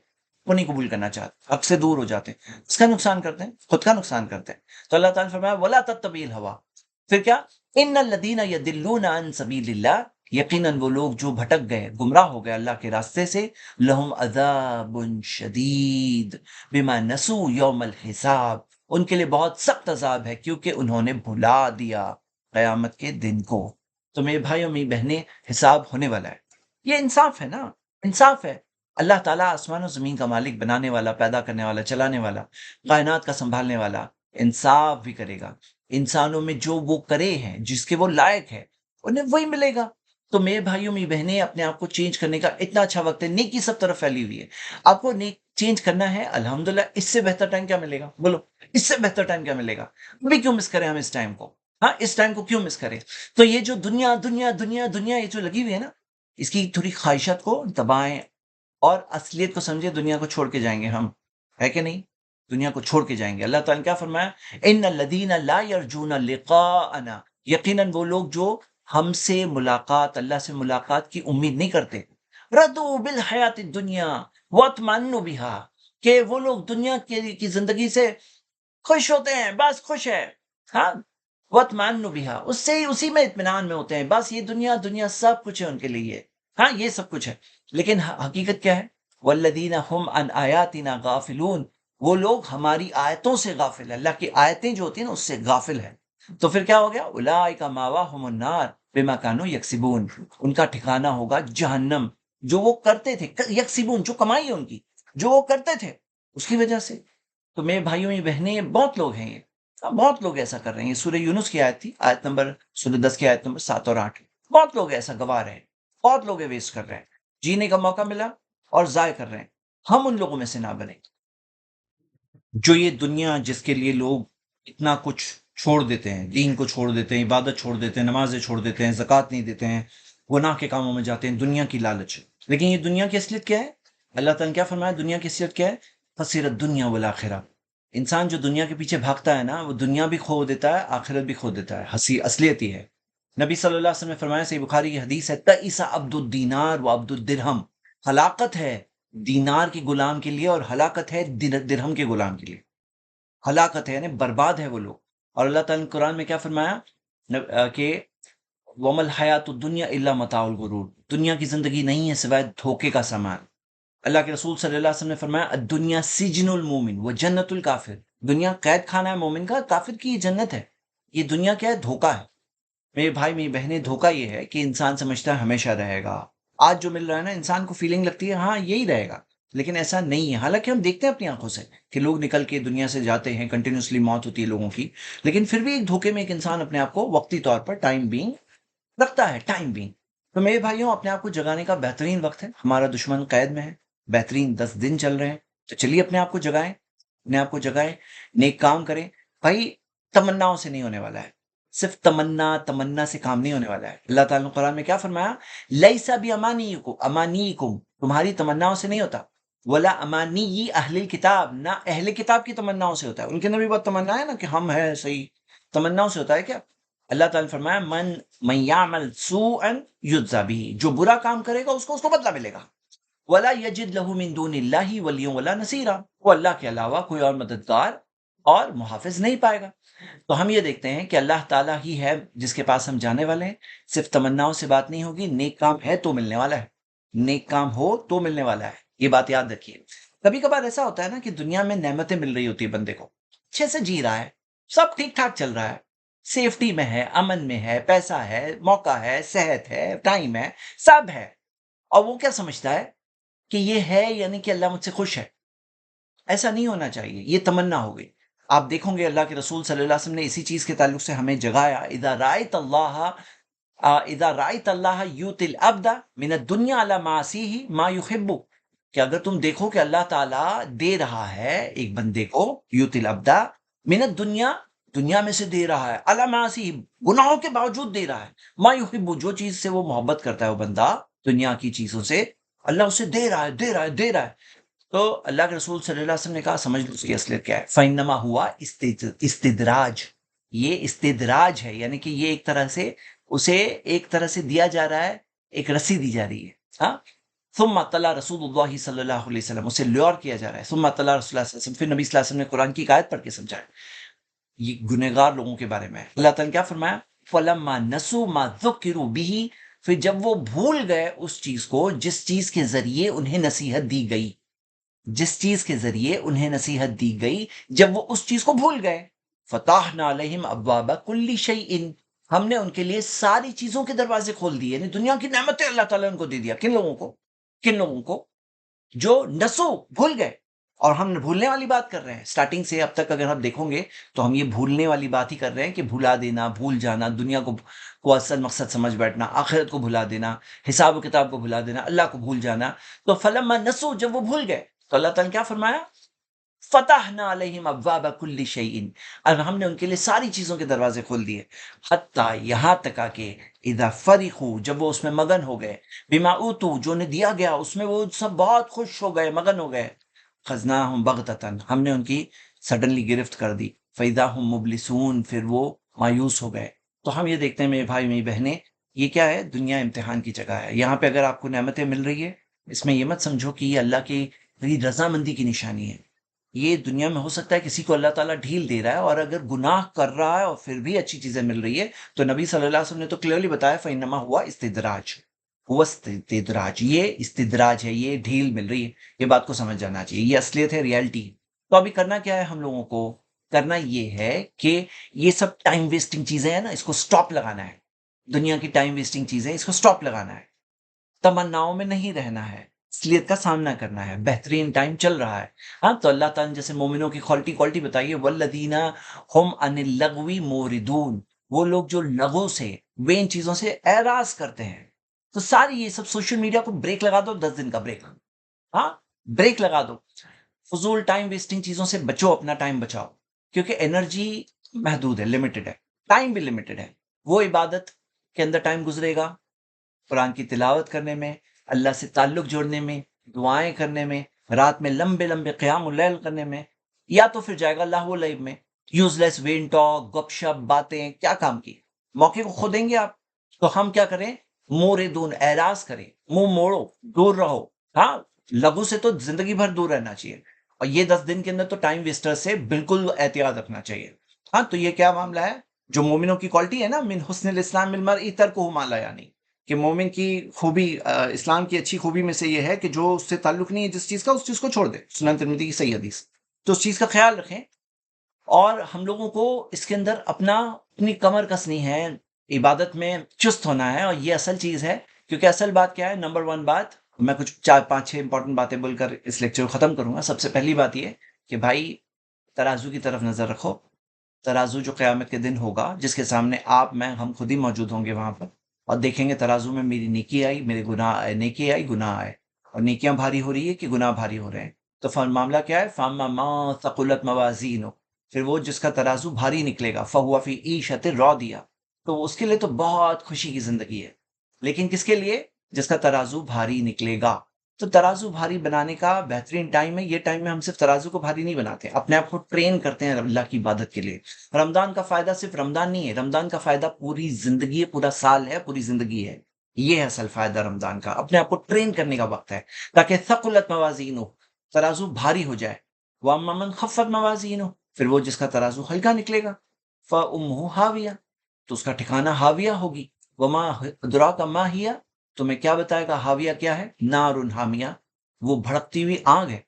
[SPEAKER 1] وہ نہیں قبول کرنا چاہتے، حق سے دور ہو جاتے ہیں، اس کا نقصان کرتے ہیں، خود کا نقصان کرتے ہیں۔ تو اللہ تعالیٰ نے فرمایا وَلَا تَتَّبِعِ الْهَوَىٰ، پھر کیا؟ ان الذین یضلون عن سبیل اللہ، یقیناً وہ لوگ جو بھٹک گئے، گمراہ ہو گئے اللہ کے راستے سے، لہم عذاب شدید بما نسوا یوم الحساب، ان کے لیے بہت سخت عذاب ہے کیونکہ انہوں نے بھلا دیا قیامت کے دن کو۔ تو میرے بھائیوں میری بہنیں، حساب ہونے والا ہے، یہ انصاف ہے نا، انصاف ہے۔ اللہ تعالیٰ آسمان و زمین کا مالک، بنانے والا، پیدا کرنے والا، چلانے والا، کائنات کا سنبھالنے والا، انصاف بھی کرے گا۔ انسانوں میں جو وہ کرے ہیں، جس کے وہ لائق ہے، انہیں وہی ملے گا۔ تو میرے بھائیوں میری بہنیں، اپنے آپ کو چینج کرنے کا اتنا اچھا وقت ہے، نیکی سب طرف پھیلی ہوئی ہے، آپ کو نیک چینج کرنا ہے، الحمدللہ۔ اس سے بہتر ٹائم کیا ملے گا؟ بولو، اس سے بہتر ٹائم کیا ملے گا؟ ابھی کیوں مس کریں ہم اس ٹائم کو؟ ہاں، اس ٹائم کو کیوں مس کریں؟ تو یہ جو دنیا دنیا دنیا دنیا یہ جو لگی ہوئی ہے نا، اس کی تھوڑی خواہشات کو دبائیں اور اصلیت کو سمجھے۔ دنیا کو چھوڑ کے جائیں گے ہم، ہے کہ نہیں؟ دنیا کو چھوڑ کے جائیں گے۔ اللہ تعالیٰ نے کیا فرمایا؟ ان الذین لا یرجون لقاءنا، یقیناً وہ لوگ جو ہم سے ملاقات، اللہ سے ملاقات کی امید نہیں کرتے، ردوا بالحیات الدنیا واطمئنوا بها، کہ وہ لوگ دنیا کی زندگی سے خوش ہوتے ہیں، بس خوش ہے، ہاں، واطمئنوا بها، اس سے ہی، اسی میں اطمینان میں ہوتے ہیں، بس یہ دنیا دنیا سب کچھ ہے ان کے لیے، ہاں یہ سب کچھ ہے۔ لیکن حقیقت کیا ہے؟ والذین هم عن آیاتنا غافلون، وہ لوگ ہماری آیتوں سے غافل ہے، اللہ کی آیتیں جو ہوتی ہیں نا اس سے غافل ہے۔ تو پھر کیا ہو گیا؟ اولئک ماواہم النار بما کانوا یکسبون، ان کا ٹھکانہ ہوگا جہنم، جو وہ کرتے تھے، یکسبون، جو کمائی ہے ان کی، جو وہ کرتے تھے اس کی وجہ سے۔ تو میرے بھائیوں یہ بہنیں، بہت لوگ ہیں، یہ بہت لوگ ایسا کر رہے ہیں۔ یہ سورہ یونس کی آیت تھی، آیت نمبر سورہ 10 کی آیت نمبر 7 اور 8۔ بہت لوگ ایسا گوا رہے ہیں، بہت لوگ ویسٹ کر رہے ہیں، جینے کا موقع ملا اور ضائع کر رہے ہیں۔ ہم ان لوگوں میں سے نہ بنیں جو یہ دنیا، جس کے لیے لوگ اتنا کچھ چھوڑ دیتے ہیں، دین کو چھوڑ دیتے ہیں، عبادت چھوڑ دیتے ہیں، نمازیں چھوڑ دیتے ہیں، زکوٰۃ نہیں دیتے ہیں، گناہ کے کاموں میں جاتے ہیں، دنیا کی لالچ۔ لیکن یہ دنیا کی اصلیت کیا ہے؟ اللہ تعالیٰ نے کیا فرمایا؟ دنیا کی اصلیت کیا ہے؟ خسرت الدنیا والآخرہ، انسان جو دنیا کے پیچھے بھاگتا ہے نا، وہ دنیا بھی کھو دیتا ہے، آخرت بھی کھو دیتا ہے، اصلیت ہی ہے۔ نبی صلی اللہ علیہ وسلم نے فرمایا، صحیح بخاری کی حدیث ہے، تئس عبد الدینار و عبد الدرہم، ہلاکت ہے دینار کے غلام کے لیے اور ہلاکت ہے درہم کے غلام کے لیے. ہلاکت ہے یعنی برباد ہے وہ لوگ. اور اللہ تعالیٰ نے قرآن میں کیا فرمایا کہ وَمَا الْحَيَاةُ الدُّنْيَا إِلَّا مَتَاعُ الْغُرُورِ، دنیا کی زندگی نہیں ہے سوائے دھوکے کا سامان. اللہ کے رسول صلی اللہ علیہ وسلم نے فرمایا الدنیا سجن المومن و جنت الکافر، دنیا قید خانہ ہے مومن کا، کافر کی یہ جنت ہے. یہ دنیا کیا ہے؟ دھوکا ہے. میرے بھائی میری بہنیں، دھوکا یہ ہے کہ انسان سمجھتا ہے ہمیشہ رہے گا. آج جو مل رہا ہے نا، انسان کو فیلنگ لگتی ہے ہاں یہی رہے گا، لیکن ایسا نہیں ہے. حالانکہ ہم دیکھتے ہیں اپنی آنکھوں سے کہ لوگ نکل کے دنیا سے جاتے ہیں، کنٹینیوسلی موت ہوتی ہے لوگوں کی، لیکن پھر بھی ایک دھوکے میں ایک انسان اپنے آپ کو وقتی طور پر ٹائم بینگ رکھتا ہے. Time being. تو میرے بھائیوں، اپنے آپ کو جگانے کا بہترین وقت ہے. ہمارا دشمن قید میں ہے، بہترین 10 دن چل رہے ہیں، تو چلیے اپنے آپ کو جگائیں، اپنے آپ کو جگائیں، نیک کام کریں. بھائی تمناؤں سے نہیں ہونے والا ہے، صرف تمنا تمنا سے کام نہیں ہونے والا ہے. اللہ تعالیٰ نے قرآن میں کیا فرمایا؟ لیسا بھی امانیکم، تمہاری تمناؤں سے نہیں ہوتا، ولا امانی اہل کتاب، نہ اہل کتاب کی تمناؤں سے ہوتا ہے. ان کے نبی بہت تمنا ہے نا کہ ہم ہیں صحیح، تمناؤں سے ہوتا ہے کیا؟ اللہ تعالیٰ نے فرمایا من یعمل سوءا یجزا به، جو برا کام کرے گا اس کو بدلہ ملے گا. ولا یجد له من دون اللہ ولی ولا نصیرا، وہ اللہ کے علاوہ کوئی اور مددگار اور محافظ نہیں پائے گا. تو ہم یہ دیکھتے ہیں کہ اللہ تعالیٰ ہی ہے جس کے پاس ہم جانے والے ہیں. صرف تمناؤں سے بات نہیں ہوگی، نیک کام ہے تو ملنے والا ہے، نیک کام ہو تو ملنے والا ہے. یہ بات یاد رکھیے. کبھی کبھار ایسا ہوتا ہے نا کہ دنیا میں نعمتیں مل رہی ہوتی ہے بندے کو، اچھے سے جی رہا ہے، سب ٹھیک ٹھاک چل رہا ہے، سیفٹی میں ہے، امن میں ہے، پیسہ ہے، موقع ہے، صحت ہے، ٹائم ہے، سب ہے. اور وہ کیا سمجھتا ہے کہ یہ ہے یعنی کہ اللہ مجھ سے خوش ہے. ایسا نہیں ہونا چاہیے، یہ تمنا ہو گئی. آپ دیکھو گے اللہ کے رسول صلی اللہ علیہ وسلم نے اسی چیز کے تعلق سے ہمیں جگایا، اذا رأیت اللہ یؤتی العبد من الدنیا علی معاصیہ ما یحب، کہ اگر تم دیکھو کہ اللہ تعالیٰ دے رہا ہے ایک بندے کو، یؤتی العبد من الدنیا، دنیا میں سے دے رہا ہے، علی معاصیہ، گناہوں کے باوجود دے رہا ہے، ما یحب، جو چیز سے وہ محبت کرتا ہے وہ بندہ دنیا کی چیزوں سے، اللہ اسے دے رہا ہے دے رہا ہے دے رہا ہے. تو اللہ کے رسول صلی اللہ علیہ وسلم نے کہا سمجھ لو اس کی اصلیت کیا ہے. فَإِنَّمَا ہوا استدراج، یہ استدراج ہے، یعنی کہ یہ ایک طرح سے اسے ایک طرح سے دیا جا رہا ہے، ایک رسی دی جا رہی ہے. ہاں. ثم طلع رسول اللہ صلی اللہ علیہ وسلم، اسے لیور کیا جا رہا ہے. ثم طلع رسول اللہ صلی اللہ علیہ وسلم، پھر نبی صلی اللہ علیہ وسلم نے قرآن کی ایک آیت پڑھ کے سمجھایا. یہ گنہگار لوگوں کے بارے میں ہے. اللہ تعالیٰ نے کیا فرمایا؟ فَلَمَّا نَسُوا مَا ذُكِّرُوا بِهِ، پھر جب وہ بھول گئے اس چیز کو جس چیز کے ذریعے انہیں نصیحت دی گئی، جس چیز کے ذریعے انہیں نصیحت دی گئی، جب وہ اس چیز کو بھول گئے، فتحنا علیہم ابواب کل شیء، ہم نے ان کے لیے ساری چیزوں کے دروازے کھول دیے. یعنی دنیا کی نعمتیں اللہ تعالیٰ نے ان کو دے دیا. کن لوگوں کو؟ کن لوگوں کو؟ جو نسو، بھول گئے. اور ہم بھولنے والی بات کر رہے ہیں سٹارٹنگ سے اب تک. اگر آپ دیکھو گے تو ہم یہ بھولنے والی بات ہی کر رہے ہیں کہ بھلا دینا، بھول جانا، دنیا کو اصل مقصد سمجھ بیٹھنا، آخرت کو بھلا دینا، حساب و کتاب کو بھلا دینا، اللہ کو بھول جانا. تو فلما نسو، جب وہ بھول گئے تو اللہ تعالیٰ نے کیا فرمایا؟ فتحنا علیہم ابواب کل شیء، اور ہم نے ان کے لیے ساری چیزوں کے دروازے کھول دیے. حتیٰ، یہاں تک کہ اذا فرحوا، جب وہ اس میں مگن ہو گئے، بما اوتوا، جو انہیں دیا گیا اس میں وہ سب بہت خوش ہو گئے، مگن ہو گئے، خذناہم بغتۃ، ہم نے ان کی سڈنلی گرفت کر دی، فاذا ہم مبلسون، پھر وہ مایوس ہو گئے. تو ہم یہ دیکھتے ہیں میرے بھائی میری بہنیں، یہ کیا ہے؟ دنیا امتحان کی جگہ ہے. یہاں پہ اگر آپ کو نعمتیں مل رہی ہے، اس میں یہ مت سمجھو کہ یہ اللہ کی رضامندی کی نشانی ہے. یہ دنیا میں ہو سکتا ہے کسی کو اللہ تعالیٰ ڈھیل دے رہا ہے، اور اگر گناہ کر رہا ہے اور پھر بھی اچھی چیزیں مل رہی ہے، تو نبی صلی اللہ علیہ وسلم نے تو کلیئرلی بتایا فَإِنَّمَا ہوا استدراج، ہوا استدراج، یہ استدراج ہے، یہ ڈھیل مل رہی ہے. یہ بات کو سمجھ جانا چاہیے، یہ اصلیت ہے، ریالٹی. تو ابھی کرنا کیا ہے ہم لوگوں کو؟ کرنا یہ ہے کہ یہ سب ٹائم ویسٹنگ چیزیں ہیں نا، اس کو سٹاپ لگانا ہے. دنیا کی ٹائم ویسٹنگ چیزیں، اس کو سٹاپ لگانا ہے. تمناؤں میں نہیں رہنا ہے، اصلیت کا سامنا کرنا ہے. بہترین ٹائم چل رہا ہے. ہاں، تو اللہ تعالیٰ نے جیسے مومنوں کی کوالٹی بتائیے، والذین هم عن اللغو موردون، وہ لوگ جو لغو سے، بے چیزوں سے اعراض کرتے ہیں. تو ساری یہ سب سوشل میڈیا کو بریک لگا دو، 10 دن کا بریک. ہاں، بریک لگا دو. فضول ٹائم ویسٹنگ چیزوں سے بچو، اپنا ٹائم بچاؤ، کیونکہ انرجی محدود ہے، لمیٹڈ ہے، ٹائم بھی لمیٹڈ ہے. وہ عبادت کے اندر ٹائم گزرے گا قرآن کی تلاوت کرنے میں، اللہ سے تعلق جوڑنے میں، دعائیں کرنے میں، رات میں لمبے لمبے قیام اللیل کرنے میں، یا تو پھر جائے گا اللہ و لعب میں، یوز لیس وین ٹاک، گپ شپ، باتیں، کیا کام کی. موقع کو کھو دیں گے آپ. تو ہم کیا کریں؟ موردون، اعراض کریں، منہ موڑو، دور رہو. ہاں، لغو سے تو زندگی بھر دور رہنا چاہیے، اور یہ 10 دن کے اندر تو ٹائم ویسٹر سے بالکل احتیاط رکھنا چاہیے. ہاں، تو یہ کیا معاملہ ہے؟ جو مومنوں کی کوالٹی ہے نا، من حسن الاسلام المرء ترکہ ما لا یعنی، کہ مومن کی خوبی، اسلام کی اچھی خوبی میں سے یہ ہے کہ جو اس سے تعلق نہیں ہے جس چیز کا، اس چیز کو چھوڑ دے. سنن ترمذی کی صحیح حدیث. تو اس چیز کا خیال رکھیں. اور ہم لوگوں کو اس کے اندر اپنی کمر کسنی ہے، عبادت میں چست ہونا ہے، اور یہ اصل چیز ہے. کیونکہ اصل بات کیا ہے؟ نمبر ون بات، میں کچھ 4 5 6 امپورٹنٹ باتیں بول کر اس لیکچر کو ختم کروں گا. سب سے پہلی بات یہ کہ بھائی، ترازو کی طرف نظر رکھو. ترازو جو قیامت کے دن ہوگا، جس کے سامنے آپ، میں، ہم خود ہی موجود ہوں گے وہاں پر، اور دیکھیں گے ترازو میں میری نیکی آئی، میرے گناہ آئے، نیکی آئی، گناہ آئے، اور نیکیاں بھاری ہو رہی ہے کہ گناہ بھاری ہو رہے ہیں. تو معاملہ کیا ہے؟ فاما ما ثقلت موازینہ، پھر وہ جس کا ترازو بھاری نکلے گا، فہو فی عیشۃ راضیہ، تو اس کے لیے تو بہت خوشی کی زندگی ہے. لیکن کس کے لیے؟ جس کا ترازو بھاری نکلے گا. تو ترازو بھاری بنانے کا بہترین ٹائم ہے یہ ٹائم میں ہم صرف ترازو کو بھاری نہیں بناتے، اپنے آپ کو ٹرین کرتے ہیں اللہ کی عبادت کے لیے. رمضان کا فائدہ صرف رمضان نہیں ہے، رمضان کا فائدہ پوری زندگی ہے، پورا سال ہے، پوری زندگی ہے. یہ ہے اصل فائدہ رمضان کا، اپنے آپ کو ٹرین کرنے کا وقت ہے، تاکہ ثقلت موازین ہو، ترازو بھاری ہو جائے. واما من خفت موازین ہو، پھر وہ جس کا ترازو ہلکا نکلے گا، فامہ ہاویہ، تو اس کا ٹھکانہ ہاویہ ہوگی. وما ادراک ما ہی، تمہیں کیا بتائے گا ہاویہ کیا ہے؟ نار حامیہ، وہ بھڑکتی ہوئی آگ ہے.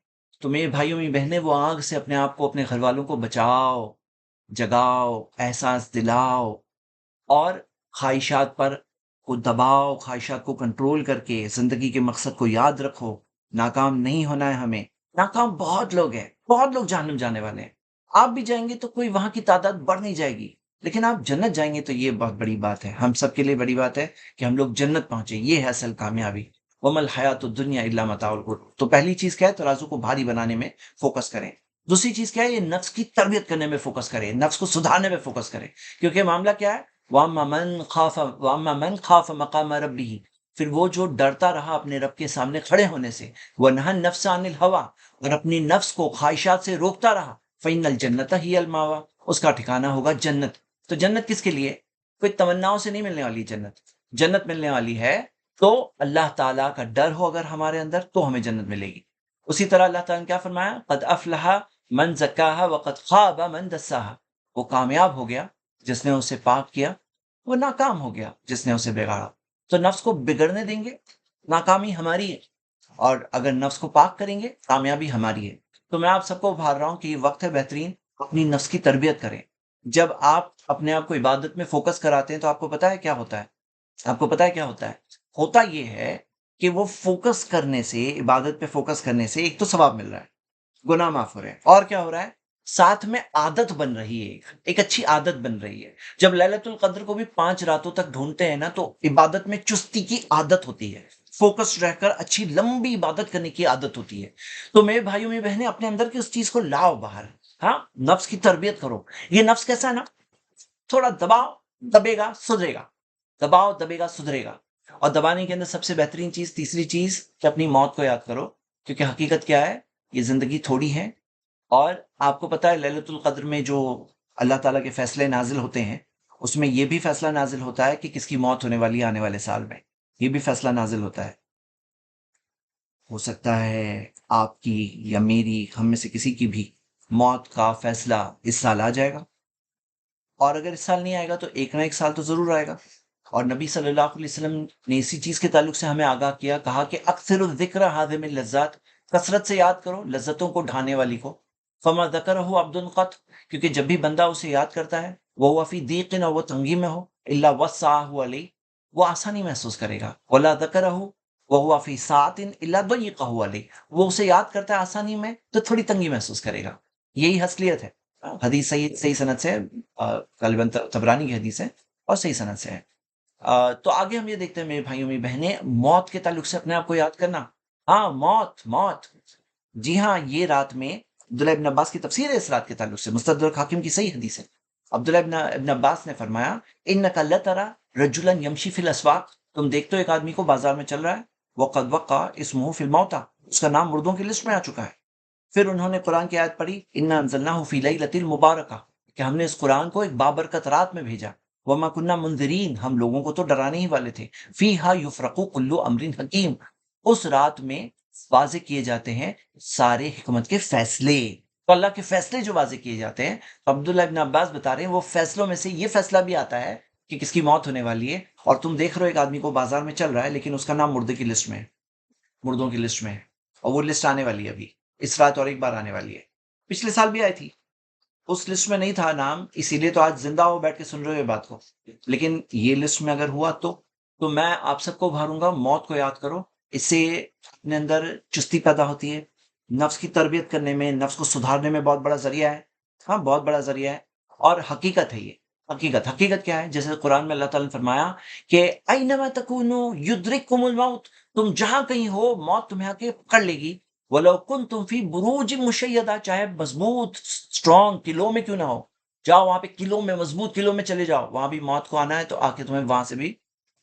[SPEAKER 1] تو میرے بھائیوں میری بہنیں، وہ آگ سے اپنے آپ کو، اپنے گھر والوں کو بچاؤ، جگاؤ، احساس دلاؤ، اور خواہشات پر کو دباؤ، خواہشات کو کنٹرول کر کے زندگی کے مقصد کو یاد رکھو. ناکام نہیں ہونا ہے ہمیں. ناکام بہت لوگ ہیں، بہت لوگ جہنم جانے والے ہیں. آپ بھی جائیں گے تو کوئی وہاں کی تعداد بڑھ نہیں جائے گی، لیکن آپ جنت جائیں گے تو یہ بہت بڑی بات ہے، ہم سب کے لیے بڑی بات ہے کہ ہم لوگ جنت پہنچے. یہ ہے اصل کامیابی. وَمَا الْحَيَاةُ الدُّنْيَا إِلَّا مَتَاعُ الْغُرُورِ. تو پہلی چیز کیا ہے؟ ترازو کو بھاری بنانے میں فوکس کریں. دوسری چیز کیا ہے؟ یہ نفس کی تربیت کرنے میں فوکس کریں، نفس کو سدھارنے میں فوکس کریں. کیونکہ معاملہ کیا ہے؟ وَأَمَّا مَنْ خَافَ مَقَامَ رَبِّهِ، پھر وہ جو ڈرتا رہا اپنے رب کے سامنے کھڑے ہونے سے، وَنَهَى النَّفْسَ عَنِ الْهَوَىٰ، اور اپنی نفس کو خواہشات سے روکتا رہا، فَإِنَّ الْجَنَّةَ هِيَ الْمَأْوَىٰ، اس کا ٹھکانہ ہوگا جنت. تو جنت کس کے لیے؟ کوئی تمناؤں سے نہیں ملنے والی جنت. جنت ملنے والی ہے تو اللہ تعالیٰ کا ڈر ہو اگر ہمارے اندر، تو ہمیں جنت ملے گی. اسی طرح اللہ تعالیٰ نے کیا فرمایا؟ قد افلح من زکاہا وقد خاب من دساہا، وہ کامیاب ہو گیا جس نے اسے پاک کیا، وہ ناکام ہو گیا جس نے اسے بگاڑا. تو نفس کو بگڑنے دیں گے، ناکامی ہماری ہے، اور اگر نفس کو پاک کریں گے، کامیابی ہماری ہے. تو میں آپ سب کو ابھار رہا ہوں کہ یہ وقت ہے بہترین، اپنی نفس کی تربیت کریں. جب آپ اپنے آپ کو عبادت میں فوکس کراتے ہیں تو آپ کو پتا ہے کیا ہوتا ہے؟ آپ کو پتا ہے کیا ہوتا ہے؟ ہوتا یہ ہے کہ وہ فوکس کرنے سے، عبادت پہ فوکس کرنے سے ایک تو ثواب مل رہا ہے، گناہ معاف ہو رہے ہیں، اور کیا ہو رہا ہے؟ ساتھ میں عادت بن رہی ہے، ایک اچھی عادت بن رہی ہے. جب لیلۃ القدر کو بھی 5 راتوں تک ڈھونڈتے ہیں نا، تو عبادت میں چستی کی عادت ہوتی ہے، فوکس رہ کر اچھی لمبی عبادت کرنے کی عادت ہوتی ہے. تو میرے بھائیوں میری بہنیں، اپنے اندر کی اس چیز کو لاؤ باہر. ہاں، نفس کی تربیت کرو. یہ نفس کیسا ہے نا، تھوڑا دباؤ، دبے گا، سدھرے گا، دباؤ، دبے گا، سدھرے گا. اور دبانے کے اندر سب سے بہترین چیز، تیسری چیز، کہ اپنی موت کو یاد کرو. کیونکہ حقیقت کیا ہے؟ یہ زندگی تھوڑی ہے، اور آپ کو پتا ہے ليلۃ القدر میں جو اللہ تعالیٰ کے فیصلے نازل ہوتے ہیں، اس میں یہ بھی فیصلہ نازل ہوتا ہے کہ کس کی موت ہونے والی ہے آنے والے سال میں. یہ بھی فیصلہ نازل ہوتا ہے. ہو سکتا ہے آپ کی یا میری، ہم میں سے کسی کی بھی موت کا فیصلہ اس سال آ جائے گا، اور اگر اس سال نہیں آئے گا تو ایک نہ ایک سال تو ضرور آئے گا. اور نبی صلی اللہ علیہ وسلم نے اسی چیز کے تعلق سے ہمیں آگاہ کیا، کہا کہ اکثر الذکر حاضم اللذات، کثرت سے یاد کرو لذتوں کو ڈھانے والی کو. فما ذکرہ عبد قط، کیونکہ جب بھی بندہ اسے یاد کرتا ہے، وہ فی ضیق، اور وہ تنگی میں ہو، الا وسعہ علیہ، وہ آسانی محسوس کرے گا. ولا ذکرہ وہو فی سعۃ الا ضیقہ علیہ، وہ اسے یاد کرتا ہے آسانی میں تو تھوڑی تنگی محسوس کرے گا. یہی اصلیت ہے. حدیث صحیح صحیح سند سے ہے، غالباً طبرانی کی حدیث ہے، اور صحیح سند سے ہے. تو آگے ہم یہ دیکھتے ہیں میرے بھائیوں میری بہنیں، موت کے تعلق سے اپنے آپ کو یاد کرنا. ہاں، موت، موت. جی ہاں، یہ رات میں عبداللہ ابن عباس کی تفسیر ہے اس رات کے تعلق سے، مستدرک حاکم کی صحیح حدیث ہے. عبداللہ ابن عباس نے فرمایا، انک لترى رجلا یمشی فی الاسواق، تم دیکھتے ہو ایک آدمی کو بازار میں چل رہا ہے، وقد وقع اسمہ فی الموتى، اس کا نام مردوں کی لسٹ میں آ چکا ہے. پھر انہوں نے قرآن کی آیت پڑھی، انا انزلناہ فی لیلۃ المبارکہ، کہ ہم نے اس قرآن کو ایک بابرکت رات میں بھیجا. وما كنا منذرین، ہم لوگوں کو تو ڈرانے ہی والے تھے. فیہا یفرقو کل امر حکیم، اس رات میں واضح کیے جاتے ہیں سارے حکمت کے فیصلے. تو اللہ کے فیصلے جو واضح کیے جاتے ہیں، عبداللہ ابن عباس بتا رہے ہیں وہ فیصلوں میں سے یہ فیصلہ بھی آتا ہے کہ کس کی موت ہونے والی ہے، اور تم دیکھ رہے ہو ایک آدمی کو بازار میں چل رہا ہے لیکن اس کا نام مردے کی لسٹ میں ہے، مردوں کی لسٹ میں ہے، اور وہ لسٹ آنے والی ہے ابھی اس رات، اور ایک بار آنے والی ہے. پچھلے سال بھی آئی تھی، اس لسٹ میں نہیں تھا نام، اسی لیے تو آج زندہ ہو بیٹھ کے سن رہے ہو یہ بات کو. لیکن یہ لسٹ میں اگر ہوا تو میں آپ سب کو ابھاروں گا، موت کو یاد کرو. اس سے اپنے اندر چستی پیدا ہوتی ہے، نفس کی تربیت کرنے میں، نفس کو سدھارنے میں بہت بڑا ذریعہ ہے. ہاں بہت بڑا ذریعہ ہے، اور حقیقت ہے یہ. حقیقت کیا ہے؟ جیسے قرآن میں اللہ تعالیٰ نے فرمایا کہ اینما تکونو یدرککم الموت، تم جہاں کہیں ہو موت تمہیں آ کے پکڑ لے گی. وَلَوْ كُنْتُمْ فِي بُرُوجٍ مُشَيَّدَةٍ، چاہے مضبوط اسٹرانگ قلعوں میں کیوں نہ ہو، جاؤ وہاں پہ قلعوں میں، مضبوط قلعوں میں چلے جاؤ، وہاں بھی موت کو آنا ہے تو آ کے تمہیں وہاں سے بھی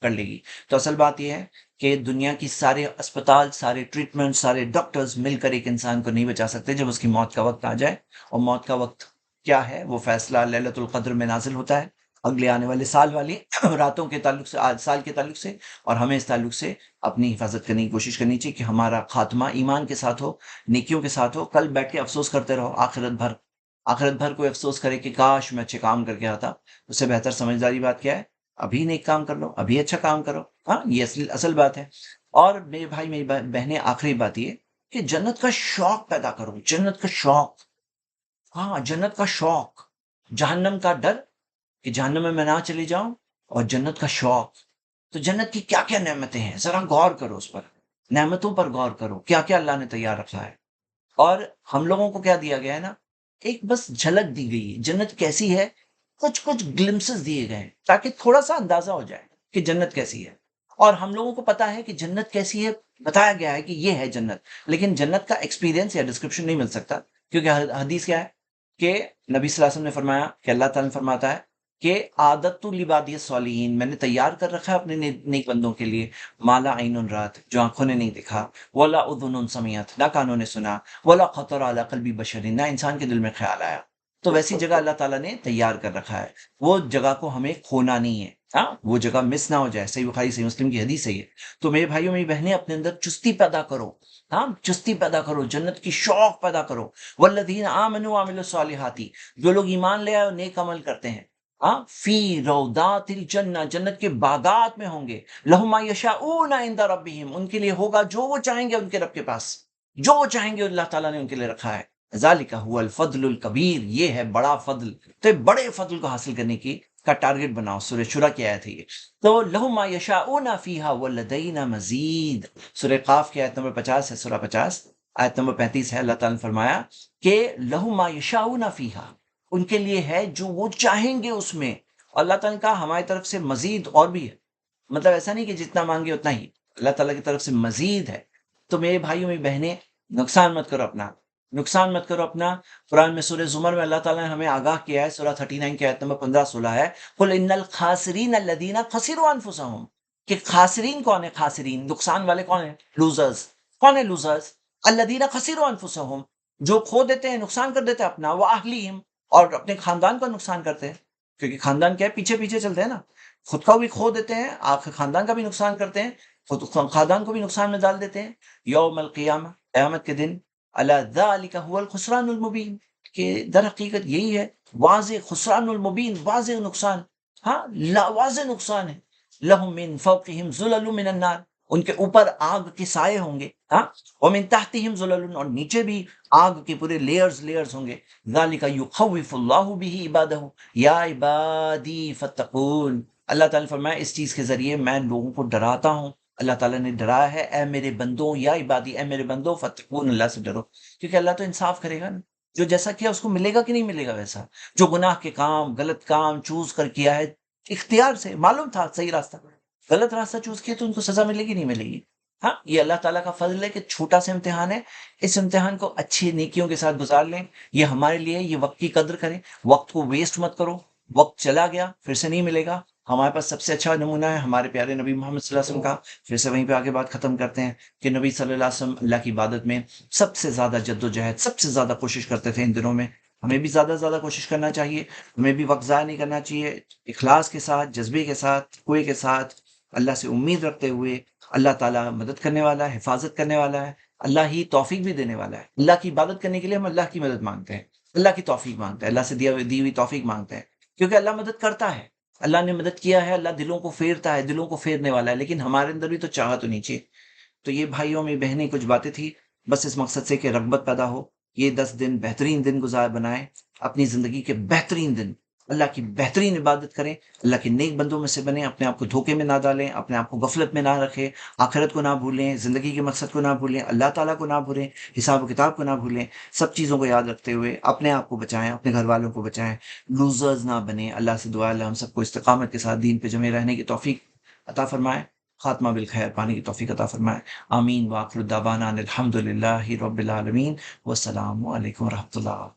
[SPEAKER 1] کر لے گی. تو اصل بات یہ ہے کہ دنیا کی سارے اسپتال، سارے ٹریٹمنٹ، سارے ڈاکٹرز مل کر ایک انسان کو نہیں بچا سکتے جب اس کی موت کا وقت آ جائے. اور موت کا وقت کیا ہے؟ وہ فیصلہ لیلۃ القدر میں نازل ہوتا ہے، اگلے آنے والے سال والی راتوں کے تعلق سے، آج سال کے تعلق سے. اور ہمیں اس تعلق سے اپنی حفاظت کرنے کی کوشش کرنی چاہیے کہ ہمارا خاتمہ ایمان کے ساتھ ہو، نیکیوں کے ساتھ ہو. کل بیٹھ کے افسوس کرتے رہو آخرت بھر، آخرت بھر کوئی افسوس کرے کہ کاش میں اچھے کام کر کے آتا. اس سے بہتر سمجھداری بات کیا ہے؟ ابھی نیک کام کر لو، ابھی اچھا کام کرو. ہاں یہ اصل بات ہے. اور میرے بھائی میری بہنیں، آخری بات یہ کہ جنت کا شوق پیدا کرو، جنت کا شوق. ہاں جنت کا شوق. جہنم کا ڈر کہ جہنم میں نہ چلی جاؤں، اور جنت کا شوق. تو جنت کی کیا کیا نعمتیں ہیں، ذرا غور کرو اس پر، نعمتوں پر غور کرو، کیا کیا اللہ نے تیار رکھا ہے. اور ہم لوگوں کو کیا دیا گیا ہے نا، ایک بس جھلک دی گئی ہے جنت کیسی ہے، کچھ کچھ گلمسز دیے گئے ہیں تاکہ تھوڑا سا اندازہ ہو جائے کہ جنت کیسی ہے. اور ہم لوگوں کو پتا ہے کہ جنت کیسی ہے، بتایا گیا ہے کہ یہ ہے جنت، لیکن جنت کا ایکسپیرینس یا ڈسکرپشن نہیں مل سکتا. کیونکہ حدیث کیا ہے کہ نبی صلی اللہ علیہ وسلم نے فرمایا کہ اللہ تعالیٰ نے فرماتا ہے کہ عادت لبادی الصالحین، میں نے تیار کر رکھا ہے اپنے نیک بندوں کے لیے مالا عین رات، جو آنکھوں نے نہیں دیکھا، ولا اذن سمیعت، نہ کانوں نے سنا، ولا خطر علی قلب بشر، نہ انسان کے دل میں خیال آیا. تو ویسی جگہ اللہ تعالیٰ نے تیار کر رکھا ہے، وہ جگہ کو ہمیں کھونا نہیں ہے. ہاں وہ جگہ مس نہ ہو جائے. صحیح بخاری صحیح مسلم کی حدیث ہے یہ. تو میرے بھائیوں میری بہنیں، اپنے اندر چستی پیدا کرو. ہاں چستی پیدا کرو، جنت کی شوق پیدا کرو. والذین آمنوا وعملوا الصالحات، جو لوگ ایمان لے آئے اور نیک عمل کرتے ہیں، ہاں فی روضات الجنہ، جنت کے باغات میں ہوں گے. لہم ما یشاؤون عند ربہم، ان کے لیے ہوگا جو وہ چاہیں گے ان کے رب کے پاس، جو وہ چاہیں گے اللہ تعالیٰ نے ان کے لیے رکھا ہے. ذالک هو الفضل الکبیر، یہ ہے بڑا فضل. تو یہ بڑے فضل کو حاصل کرنے کی کا ٹارگٹ بناؤ. سورہ شورى کی آیت ہے یہ. تو لہم ما یشاؤون فیہا ولدینا مزید. سورہ قاف کی آیت نمبر 50 ہے، سورہ 50 آیت نمبر 35 ہے. اللہ تعالیٰ نے فرمایا کہ لہم ما یشاؤون فیہا، ان کے لیے ہے جو وہ چاہیں گے اس میں. اللہ تعالیٰ نے کہا ہماری طرف سے مزید اور بھی ہے، مطلب ایسا نہیں کہ جتنا مانگے اتنا ہی، اللہ تعالیٰ کی طرف سے مزید ہے. تو میرے بھائیوں میری بہنیں، نقصان مت کرو اپنا، نقصان مت کرو اپنا. قرآن میں سورہ زمر میں اللہ تعالیٰ نے ہمیں آگاہ کیا ہے، سورہ 39 کی آیت نمبر 15-16 ہے، قل ان الخاسرین الذین خسروا انفسهم، کہ خاسرین کون ہے؟ خاسرین نقصان والے کون ہیں؟ لوزرز. کون ہے لوزرز؟ الذین خسروا انفسهم، جو کھو دیتے ہیں، نقصان کر دیتے ہیں اپنا، واہلیہم، اور اپنے خاندان کا نقصان کرتے ہیں. کیونکہ خاندان کیا ہے؟ پیچھے پیچھے چلتے ہیں نا. خود کا بھی کھو دیتے ہیں، آخر خاندان کا بھی نقصان کرتے ہیں، خود خاندان کو بھی نقصان میں ڈال دیتے ہیں. یوم القیامہ، قیامت کے دن، الا ذالک هو الخسران المبین، کہ در حقیقت یہی ہے واضح خسران المبین، واضح نقصان. ہاں لا واضح نقصان ہے. لہم من فوقہم ظلل من النار، ان کے اوپر آگ کے سائے ہوں گے. ہاں ومن تحتہم ظلل، اور نیچے بھی آگ کے پورے لیئرز ہوں گے. ذالک یخوف اللہ بہ عبادہ یا عبادی فتقون. اللہ تعالیٰ نے فرمایا اس چیز کے ذریعے میں لوگوں کو ڈراتا ہوں. اللہ تعالیٰ نے ڈرایا ہے، اے میرے بندوں، یا عبادی، اے میرے بندوں، فتقون، اللہ سے ڈرو. کیونکہ اللہ تو انصاف کرے گا نا، جو جیسا کیا اس کو ملے گا کہ نہیں ملے گا ویسا. جو گناہ کے کام، غلط کام چوز کر کیا ہے اختیار سے، معلوم تھا صحیح راستہ، غلط راستہ چوز کیا تو ان کو سزا ملے گی نہیں ملے گی. ہاں یہ اللہ تعالیٰ کا فضل ہے کہ چھوٹا سا امتحان ہے، اس امتحان کو اچھی نیکیوں کے ساتھ گزار لیں. یہ ہمارے لیے، یہ وقت کی قدر کریں، وقت کو ویسٹ مت کرو. وقت چلا گیا پھر سے نہیں ملے گا. ہمارے پاس سب سے اچھا نمونہ ہے ہمارے پیارے نبی محمد صلی اللہ علیہ وسلم کا. پھر سے وہیں پہ آگے بات ختم کرتے ہیں کہ نبی صلی اللہ علیہ وسلم اللہ کی عبادت میں سب سے زیادہ جد و جہد، سب سے زیادہ کوشش کرتے تھے ان دنوں میں. ہمیں بھی زیادہ سے زیادہ کوشش کرنا چاہیے، ہمیں بھی وقت ضائع نہیں کرنا چاہیے، اخلاص کے ساتھ، جذبے کے ساتھ، تقوی کے ساتھ، اللہ سے امید رکھتے ہوئے۔ اللہ تعالیٰ مدد کرنے والا ہے، حفاظت کرنے والا ہے، اللہ ہی توفیق بھی دینے والا ہے۔ اللہ کی عبادت کرنے کے لیے ہم اللہ کی مدد مانگتے ہیں، اللہ کی توفیق مانگتے ہیں، اللہ سے دی ہوئی توفیق مانگتے ہیں، کیونکہ اللہ مدد کرتا ہے، اللہ نے مدد کیا ہے، اللہ دلوں کو پھیرتا ہے، دلوں کو پھیرنے والا ہے، لیکن ہمارے اندر بھی تو چاہت ہونی چاہیے۔ تو یہ بھائیوں میں بہنیں کچھ باتیں تھی، بس اس مقصد سے کہ رغبت پیدا ہو، یہ 10 دن بہترین دن گزار بنائیں، اپنی زندگی کے بہترین دن، اللہ کی بہترین عبادت کریں، اللہ کے نیک بندوں میں سے بنیں، اپنے آپ کو دھوکے میں نہ ڈالیں، اپنے آپ کو غفلت میں نہ رکھیں، آخرت کو نہ بھولیں، زندگی کے مقصد کو نہ بھولیں، اللہ تعالیٰ کو نہ بھولیں، حساب و کتاب کو نہ بھولیں، سب چیزوں کو یاد رکھتے ہوئے اپنے آپ کو بچائیں، اپنے گھر والوں کو بچائیں، لوزرز نہ بنیں۔ اللہ سے دعا ہے اللہ ہم سب کو استقامت کے ساتھ دین پہ جمے رہنے کی توفیق عطا فرمائے، خاتمہ بالخیر پانے کی توفیق عطا فرمائے۔ آمین، واخر دعوانا ان الحمد للہ رب العالمین، والسلام علیکم ورحمۃ اللہ۔